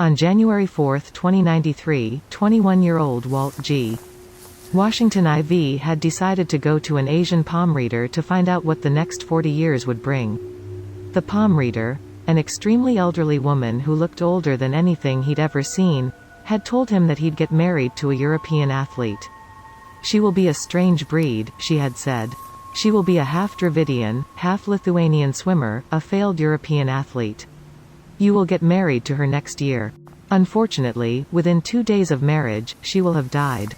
On January 4, 2093, 21-year-old Walt G. Washington IV had decided to go to an Asian palm reader to find out what the next 40 years would bring. The palm reader, an extremely elderly woman who looked older than anything he'd ever seen, had told him that he'd get married to a European athlete. "She will be a strange breed," she had said. "She will be a half-Dravidian, half-Lithuanian swimmer, a failed European athlete. You will get married to her next year. Unfortunately, within 2 days of marriage, she will have died."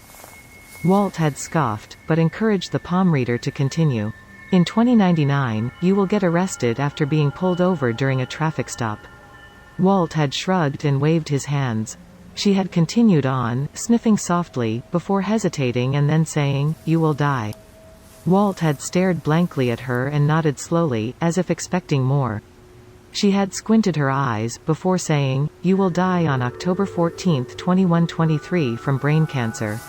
Walt had scoffed, but encouraged the palm reader to continue. "In 2099, you will get arrested after being pulled over during a traffic stop." Walt had shrugged and waved his hands. She had continued on, sniffing softly, before hesitating and then saying, "You will die." Walt had stared blankly at her and nodded slowly, as if expecting more. She had squinted her eyes, before saying, "You will die on October 14, 2123 from brain cancer.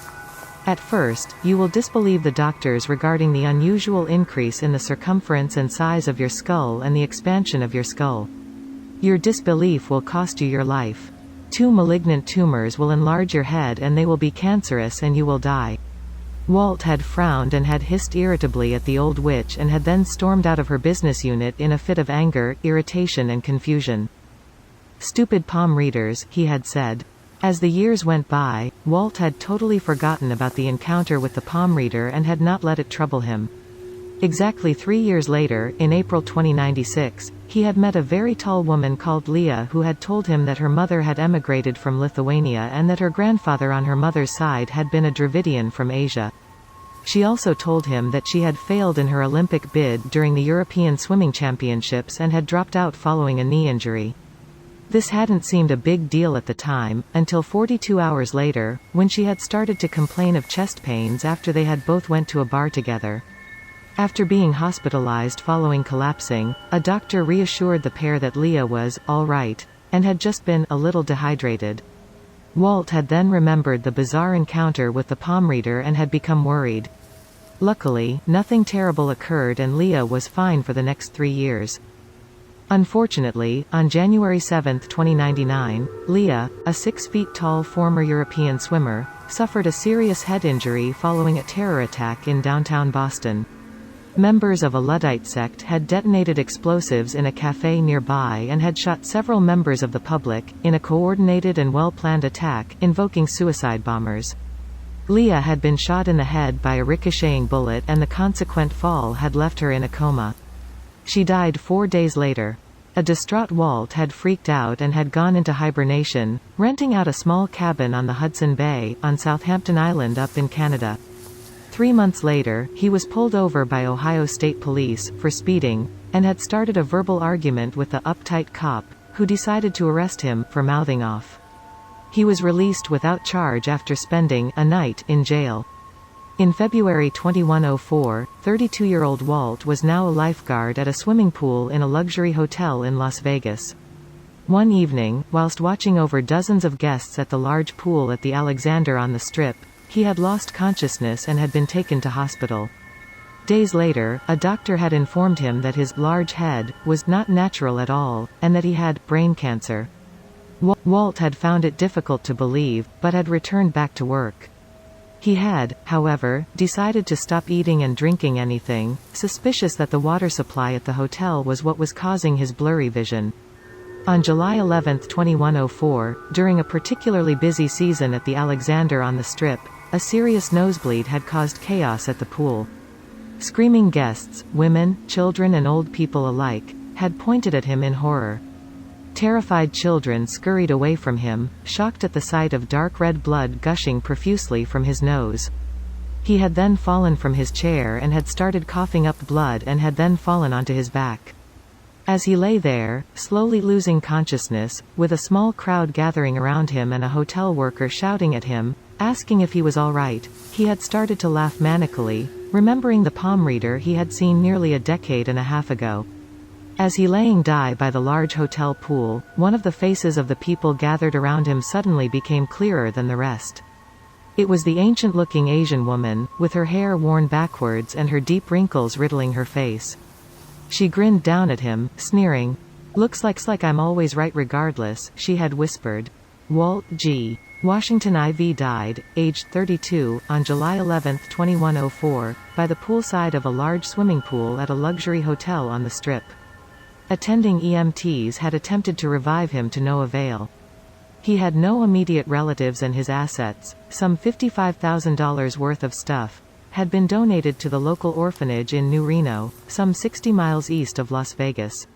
At first, you will disbelieve the doctors regarding the unusual increase in the circumference and size of your skull and the expansion of your skull. Your disbelief will cost you your life. 2 malignant tumors will enlarge your head and they will be cancerous and you will die." Walt had frowned and had hissed irritably at the old witch and had then stormed out of her business unit in a fit of anger, irritation and confusion. "Stupid palm readers," he had said. As the years went by, Walt had totally forgotten about the encounter with the palm reader and had not let it trouble him. Exactly 3 years later, in April 2096, he had met a very tall woman called Leah who had told him that her mother had emigrated from Lithuania and that her grandfather on her mother's side had been a Dravidian from Asia. She also told him that she had failed in her Olympic bid during the European Swimming Championships and had dropped out following a knee injury. This hadn't seemed a big deal at the time, until 42 hours later, when she had started to complain of chest pains after they had both went to a bar together. After being hospitalized following collapsing, a doctor reassured the pair that Leah was all right, and had just been a little dehydrated. Walt had then remembered the bizarre encounter with the palm reader and had become worried. Luckily, nothing terrible occurred and Leah was fine for the next 3 years. Unfortunately, on January 7, 2099, Leah, a 6-feet-tall former European swimmer, suffered a serious head injury following a terror attack in downtown Boston. Members of a Luddite sect had detonated explosives in a cafe nearby and had shot several members of the public, in a coordinated and well-planned attack, invoking suicide bombers. Leah had been shot in the head by a ricocheting bullet and the consequent fall had left her in a coma. She died 4 days later. A distraught Walt had freaked out and had gone into hibernation, renting out a small cabin on the Hudson Bay, on Southampton Island up in Canada. 3 months later, he was pulled over by Ohio State Police, for speeding, and had started a verbal argument with the uptight cop, who decided to arrest him, for mouthing off. He was released without charge after spending a night in jail. In February 2104, 32-year-old Walt was now a lifeguard at a swimming pool in a luxury hotel in Las Vegas. One evening, whilst watching over dozens of guests at the large pool at the Alexander on the Strip, he had lost consciousness and had been taken to hospital. Days later, a doctor had informed him that his large head was not natural at all, and that he had brain cancer. Walt had found it difficult to believe, but had returned back to work. He had, however, decided to stop eating and drinking anything, suspicious that the water supply at the hotel was what was causing his blurry vision. On July 11, 2104, during a particularly busy season at the Alexander on the Strip, a serious nosebleed had caused chaos at the pool. Screaming guests, women, children and old people alike, had pointed at him in horror. Terrified children scurried away from him, shocked at the sight of dark red blood gushing profusely from his nose. He had then fallen from his chair and had started coughing up blood and had then fallen onto his back. As he lay there, slowly losing consciousness, with a small crowd gathering around him and a hotel worker shouting at him, asking if he was all right, he had started to laugh manically, remembering the palm reader he had seen nearly a decade and a half ago. As he laying die by the large hotel pool, one of the faces of the people gathered around him suddenly became clearer than the rest. It was the ancient-looking Asian woman, with her hair worn backwards and her deep wrinkles riddling her face. She grinned down at him, sneering. Looks like I'm always right regardless," she had whispered. Walt G. Washington IV died, aged 32, on July 11, 2104, by the poolside of a large swimming pool at a luxury hotel on the Strip. Attending EMTs had attempted to revive him to no avail. He had no immediate relatives and his assets, some $55,000 worth of stuff, had been donated to the local orphanage in New Reno, some 60 miles east of Las Vegas.